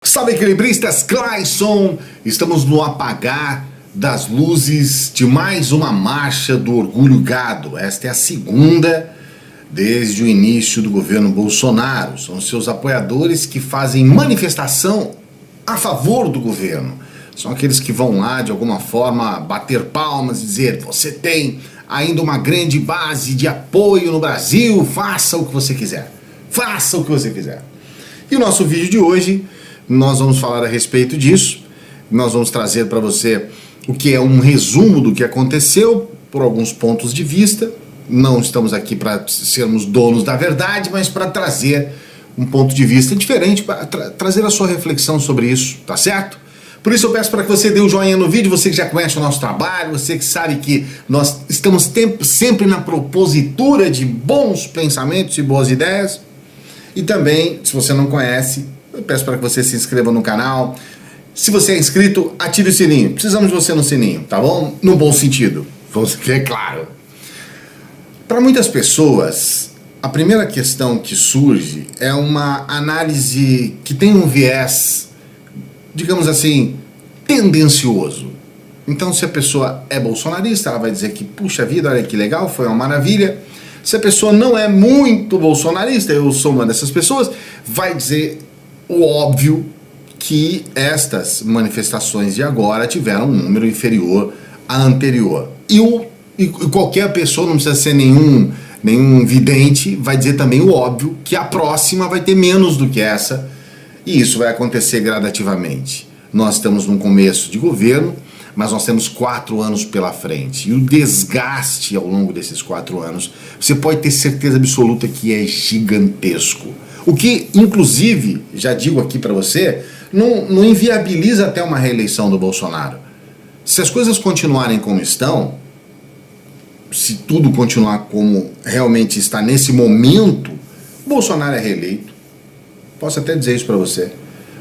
Salve, equilibristas! Clayson! Estamos no apagar das luzes de mais uma marcha do Orgulho Gado. Esta é a segunda desde o início do governo Bolsonaro. São seus apoiadores que fazem manifestação a favor do governo. São aqueles que vão lá, de alguma forma, bater palmas e dizer: você tem ainda uma grande base de apoio no Brasil, faça o que você quiser. Faça o que você quiser. E o nosso vídeo de hoje, nós vamos falar a respeito disso. Nós vamos trazer para você o que é um resumo do que aconteceu, por alguns pontos de vista. Não estamos aqui para sermos donos da verdade, mas para trazer um ponto de vista diferente, para trazer a sua reflexão sobre isso, tá certo? Por isso eu peço para que você dê o joinha no vídeo, você que já conhece o nosso trabalho, você que sabe que nós estamos sempre na propositura de bons pensamentos e boas ideias. E também, se você não conhece, eu peço para que você se inscreva no canal. Se você é inscrito, ative o sininho. Precisamos de você no sininho, tá bom? No bom sentido, é claro. Para muitas pessoas, a primeira questão que surge é uma análise que tem um viés, digamos assim, tendencioso. Então, se a pessoa é bolsonarista, ela vai dizer que, puxa vida, olha que legal, foi uma maravilha. Se a pessoa não é muito bolsonarista, eu sou uma dessas pessoas, vai dizer o óbvio que estas manifestações de agora tiveram um número inferior à anterior. E qualquer pessoa, não precisa ser nenhum vidente, vai dizer também o óbvio que a próxima vai ter menos do que essa, e isso vai acontecer gradativamente. Nós estamos num começo de governo, mas nós temos 4 anos pela frente. E o desgaste ao longo desses 4 anos, você pode ter certeza absoluta que é gigantesco. O que, inclusive, já digo aqui para você, não inviabiliza até uma reeleição do Bolsonaro. Se as coisas continuarem como estão, se tudo continuar como realmente está nesse momento, o Bolsonaro é reeleito. Posso até dizer isso para você.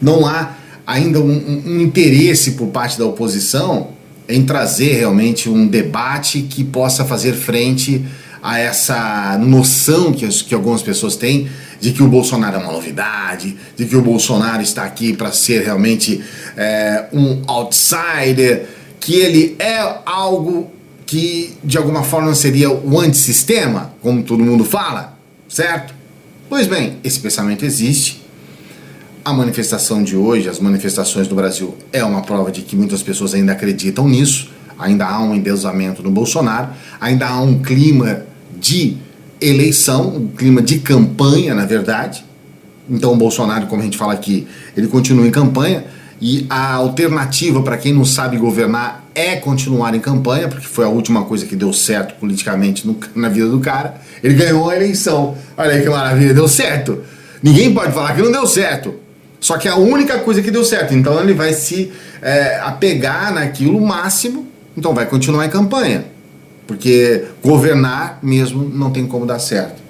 Não há ainda um interesse por parte da oposição em trazer realmente um debate que possa fazer frente a essa noção que algumas pessoas têm de que o Bolsonaro é uma novidade, de que o Bolsonaro está aqui para ser realmente um outsider, que ele é algo que de alguma forma seria o antissistema, como todo mundo fala, certo? Pois bem, esse pensamento existe. A manifestação de hoje, as manifestações do Brasil, é uma prova de que muitas pessoas ainda acreditam nisso, ainda há um endeusamento no Bolsonaro, ainda há um clima de eleição, um clima de campanha, na verdade. Então o Bolsonaro, como a gente fala aqui, ele continua em campanha, e a alternativa para quem não sabe governar é continuar em campanha, porque foi a última coisa que deu certo politicamente na vida do cara. Ele ganhou a eleição, olha aí que maravilha, deu certo. Ninguém pode falar que não deu certo. Só que é a única coisa que deu certo, então ele vai se apegar naquilo máximo, então vai continuar em campanha, porque governar mesmo não tem como dar certo.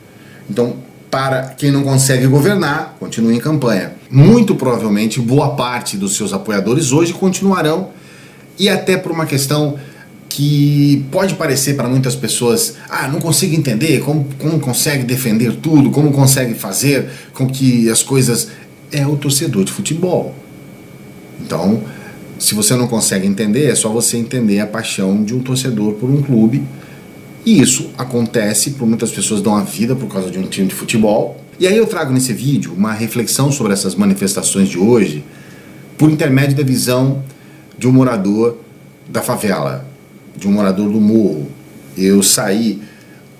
Então, para quem não consegue governar, continue em campanha. Muito provavelmente, boa parte dos seus apoiadores hoje continuarão, e até por uma questão que pode parecer para muitas pessoas, não consigo entender como consegue defender tudo, como consegue fazer com que as coisas... É o torcedor de futebol. Então, se você não consegue entender, é só você entender a paixão de um torcedor por um clube. E isso acontece, por muitas pessoas dão a vida por causa de um time de futebol. E aí eu trago nesse vídeo uma reflexão sobre essas manifestações de hoje, por intermédio da visão de um morador da favela, de um morador do morro. Eu saí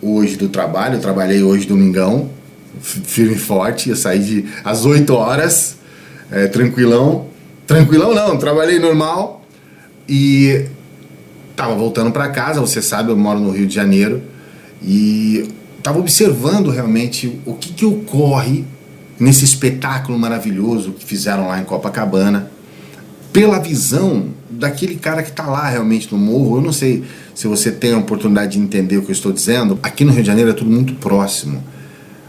hoje do trabalho, eu trabalhei hoje domingão, firme e forte, eu saí às 8 horas, tranquilão não, trabalhei normal e tava voltando para casa. Você sabe, eu moro no Rio de Janeiro e tava observando realmente o que ocorre nesse espetáculo maravilhoso que fizeram lá em Copacabana, pela visão daquele cara que tá lá realmente no morro. Eu não sei se você tem a oportunidade de entender o que eu estou dizendo. Aqui no Rio de Janeiro é tudo muito próximo.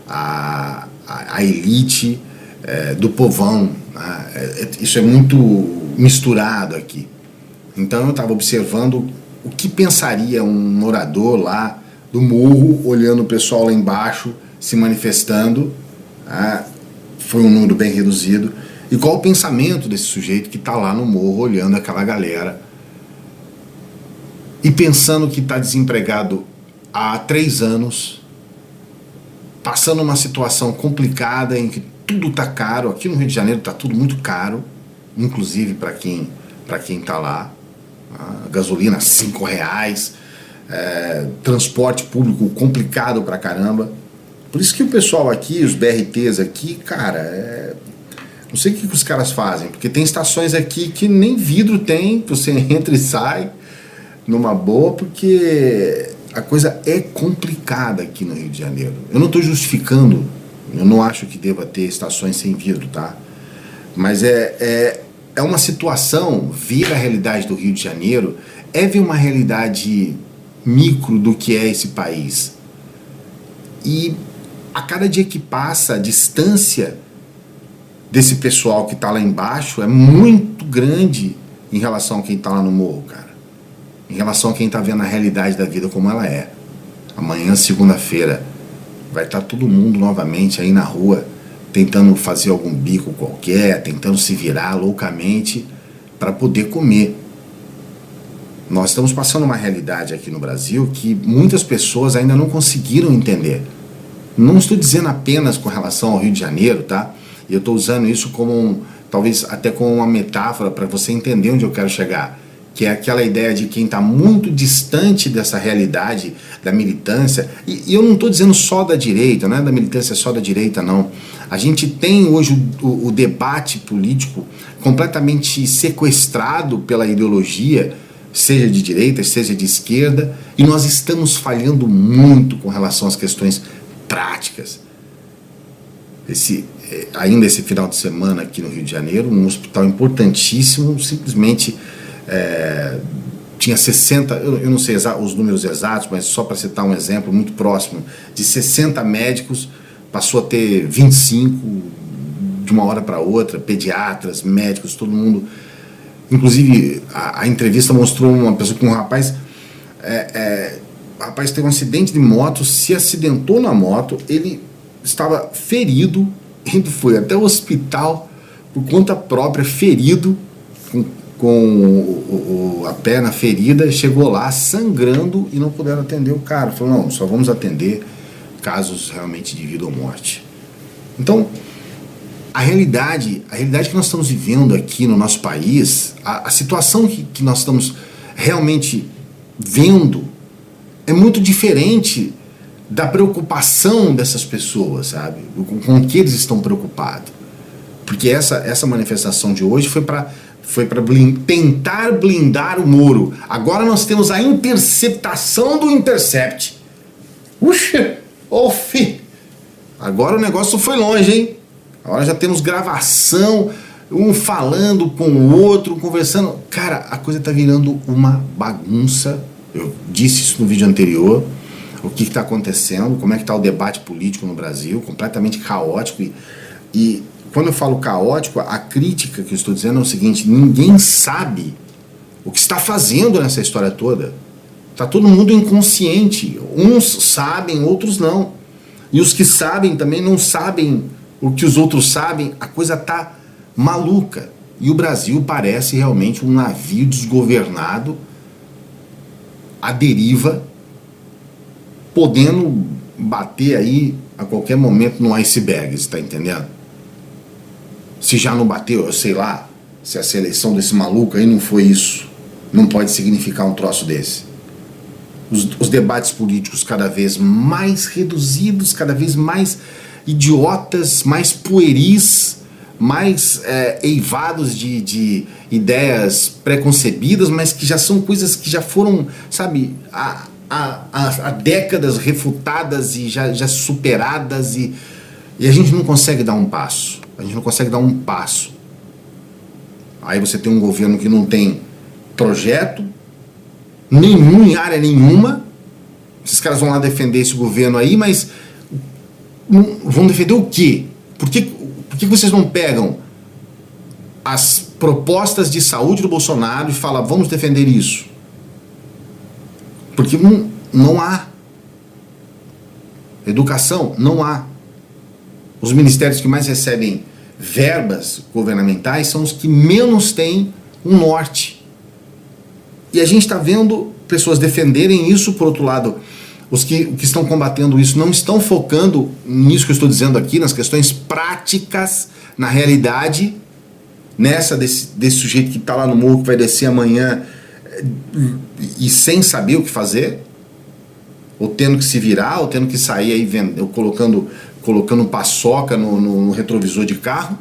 A elite do povão, isso é muito misturado aqui. Então eu estava observando o que pensaria um morador lá do morro, olhando o pessoal lá embaixo se manifestando. Foi um número bem reduzido, E qual o pensamento desse sujeito que está lá no morro olhando aquela galera e pensando que está desempregado há 3 anos, passando uma situação complicada em que tudo está caro. Aqui no Rio de Janeiro está tudo muito caro, inclusive para quem está lá. A gasolina R$5, transporte público complicado pra caramba. Por isso que o pessoal aqui, os BRTs aqui, cara, não sei o que os caras fazem, porque tem estações aqui que nem vidro tem, você entra e sai numa boa, porque a coisa é complicada aqui no Rio de Janeiro. Eu não estou justificando, eu não acho que deva ter estações sem vidro, tá? Mas é uma situação, ver a realidade do Rio de Janeiro, é ver uma realidade micro do que é esse país. E a cada dia que passa, a distância desse pessoal que está lá embaixo é muito grande em relação a quem está lá no morro, cara. Em relação a quem está vendo a realidade da vida como ela é. Amanhã, segunda-feira, vai estar todo mundo novamente aí na rua, tentando fazer algum bico qualquer, tentando se virar loucamente para poder comer. Nós estamos passando uma realidade aqui no Brasil que muitas pessoas ainda não conseguiram entender. Não estou dizendo apenas com relação ao Rio de Janeiro, tá? E eu estou usando isso como talvez até como uma metáfora para você entender onde eu quero chegar, que é aquela ideia de quem está muito distante dessa realidade da militância. E eu não estou dizendo só da direita, não é da militância só da direita, não. A gente tem hoje o debate político completamente sequestrado pela ideologia, seja de direita, seja de esquerda, e nós estamos falhando muito com relação às questões práticas. Ainda esse final de semana aqui no Rio de Janeiro, um hospital importantíssimo, simplesmente tinha 60, eu não sei os números exatos, mas só para citar um exemplo muito próximo, de 60 médicos, passou a ter 25 de uma hora para outra, pediatras, médicos, todo mundo. Inclusive, a entrevista mostrou uma pessoa com um rapaz, o rapaz teve um acidente de moto, se acidentou na moto, ele estava ferido, ele foi até o hospital por conta própria, ferido, com a perna ferida, chegou lá sangrando e não puderam atender o cara. Falou, não, só vamos atender casos realmente de vida ou morte. Então, a realidade que nós estamos vivendo aqui no nosso país, a situação que nós estamos realmente vendo é muito diferente da preocupação dessas pessoas, sabe? Com o que eles estão preocupados. Porque essa manifestação de hoje foi para tentar blindar o Moro. Agora nós temos a interceptação do Intercept. Puxa, agora o negócio foi longe, hein? Agora já temos gravação, um falando com o outro, conversando. Cara, a coisa tá virando uma bagunça. Eu disse isso no vídeo anterior. O que está acontecendo, como é que está o debate político no Brasil, completamente caótico. E quando eu falo caótico, a crítica que eu estou dizendo é o seguinte: ninguém sabe o que está fazendo nessa história toda. Está todo mundo inconsciente. Uns sabem, outros não. E os que sabem também não sabem o que os outros sabem. A coisa está maluca. E o Brasil parece realmente um navio desgovernado, à deriva, podendo bater aí a qualquer momento no iceberg, está entendendo? Se já não bateu, eu sei lá, se a seleção desse maluco aí não foi isso, não pode significar um troço desse. Os debates políticos cada vez mais reduzidos, cada vez mais idiotas, mais pueris, mais eivados de ideias preconcebidas, mas que já são coisas que já foram, sabe, há décadas refutadas e já superadas, e a gente não consegue dar um passo. A gente não consegue dar um passo. Aí você tem um governo que não tem projeto nenhum em área nenhuma. Esses caras vão lá defender esse governo aí, mas vão defender o quê? Por que vocês não pegam as propostas de saúde do Bolsonaro e falam, vamos defender isso? Porque não há. Educação, não há. Os ministérios que mais recebem verbas governamentais são os que menos têm um norte. E a gente está vendo pessoas defenderem isso. Por outro lado, os que estão combatendo isso não estão focando nisso que eu estou dizendo aqui, nas questões práticas, na realidade, desse sujeito que está lá no morro, que vai descer amanhã e sem saber o que fazer, ou tendo que se virar, ou tendo que sair aí colocando paçoca no retrovisor de carro,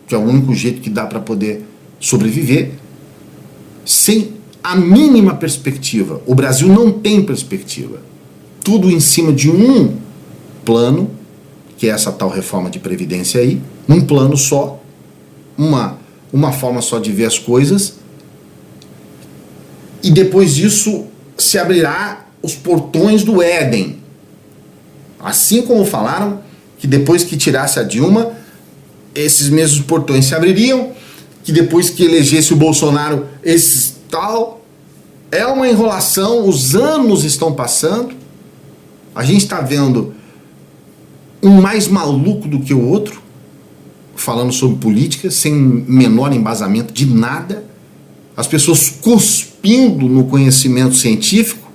que é o único jeito que dá para poder sobreviver, sem a mínima perspectiva. O Brasil não tem perspectiva. Tudo em cima de um plano, que é essa tal reforma de Previdência aí, um plano só, uma forma só de ver as coisas, e depois disso se abrirá os portões do Éden. Assim como falaram que depois que tirasse a Dilma, esses mesmos portões se abririam, que depois que elegesse o Bolsonaro, esses tal. É uma enrolação, os anos estão passando, a gente está vendo um mais maluco do que o outro, falando sobre política, sem menor embasamento de nada, as pessoas cuspindo no conhecimento científico,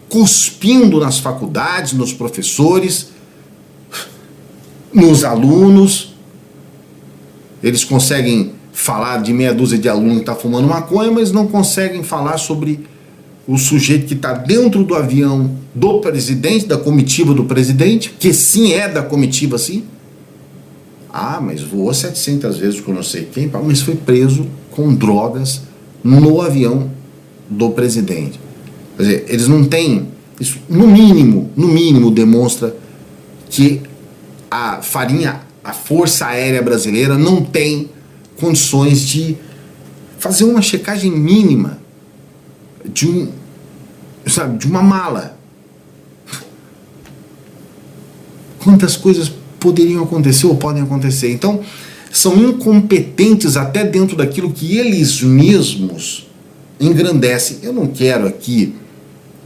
cuspindo nas faculdades, nos professores, nos alunos. Eles conseguem falar de meia dúzia de alunos que está fumando maconha, mas não conseguem falar sobre o sujeito que está dentro do avião do presidente, da comitiva do presidente, que sim é da comitiva, sim. Ah, mas voou 700 vezes com não sei quem, mas foi preso com drogas no avião do presidente. Quer dizer, eles não têm, isso no mínimo demonstra que a Força Aérea Brasileira não tem condições de fazer uma checagem mínima de uma mala. Quantas coisas poderiam acontecer ou podem acontecer? Então, são incompetentes até dentro daquilo que eles mesmos engrandecem. Eu não quero aqui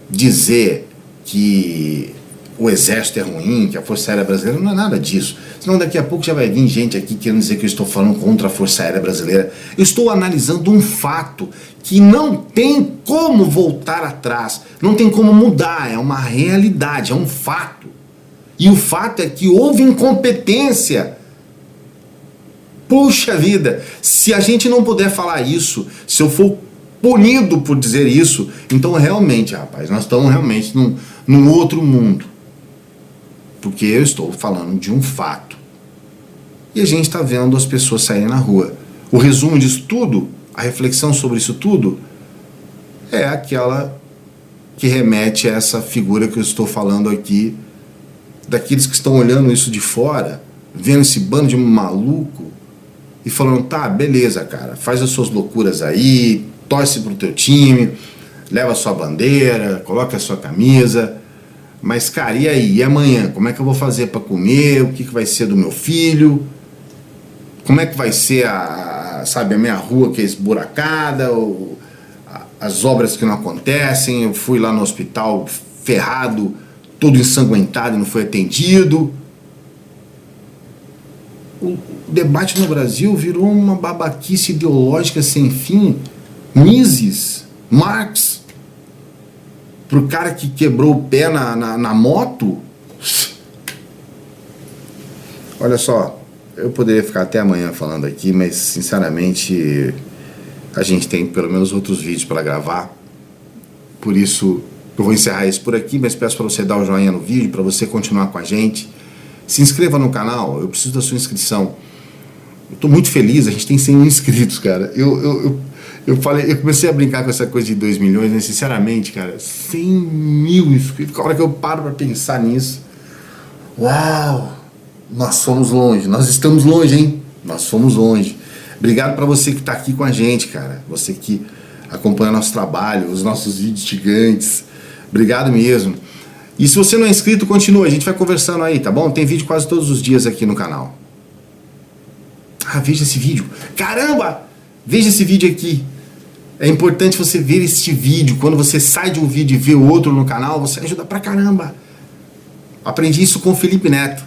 dizer que o exército é ruim, que a Força Aérea Brasileira, não é nada disso. Senão daqui a pouco já vai vir gente aqui querendo dizer que eu estou falando contra a Força Aérea Brasileira. Eu estou analisando um fato que não tem como voltar atrás, não tem como mudar, é uma realidade, é um fato. E o fato é que houve incompetência. Puxa vida, se a gente não puder falar isso, se eu for punido por dizer isso, então realmente, rapaz, nós estamos realmente num outro mundo. Porque eu estou falando de um fato. E a gente está vendo as pessoas saírem na rua. O resumo disso tudo, a reflexão sobre isso tudo, é aquela que remete a essa figura que eu estou falando aqui, daqueles que estão olhando isso de fora, vendo esse bando de maluco e falando, tá, beleza, cara, faz as suas loucuras aí, torce pro teu time, leva a sua bandeira, coloca a sua camisa, mas, cara, e aí? E amanhã? Como é que eu vou fazer para comer? O que vai ser do meu filho? Como é que vai ser a minha rua que é esburacada? As obras que não acontecem? Eu fui lá no hospital ferrado, todo ensanguentado e não foi atendido. O debate no Brasil virou uma babaquice ideológica sem fim. Mises, Marx, pro cara que quebrou o pé na moto. Olha só, eu poderia ficar até amanhã falando aqui, mas sinceramente a gente tem pelo menos outros vídeos para gravar. Por isso eu vou encerrar isso por aqui, mas peço para você dar o joinha no vídeo, para você continuar com a gente. Se inscreva no canal, eu preciso da sua inscrição. Eu estou muito feliz, a gente tem 100 mil inscritos, cara. Eu comecei a brincar com essa coisa de 2 milhões, mas sinceramente, cara, 100 mil inscritos. A hora que eu paro para pensar nisso, uau, nós fomos longe, nós estamos longe, hein? Nós fomos longe. Obrigado para você que está aqui com a gente, cara. Você que acompanha nosso trabalho, os nossos vídeos gigantes. Obrigado mesmo. E se você não é inscrito, continua, a gente vai conversando aí, tá bom? Tem vídeo quase todos os dias aqui no canal. Ah, veja esse vídeo. Caramba! Veja esse vídeo aqui. É importante você ver este vídeo. Quando você sai de um vídeo e vê outro no canal, você ajuda pra caramba. Aprendi isso com o Felipe Neto.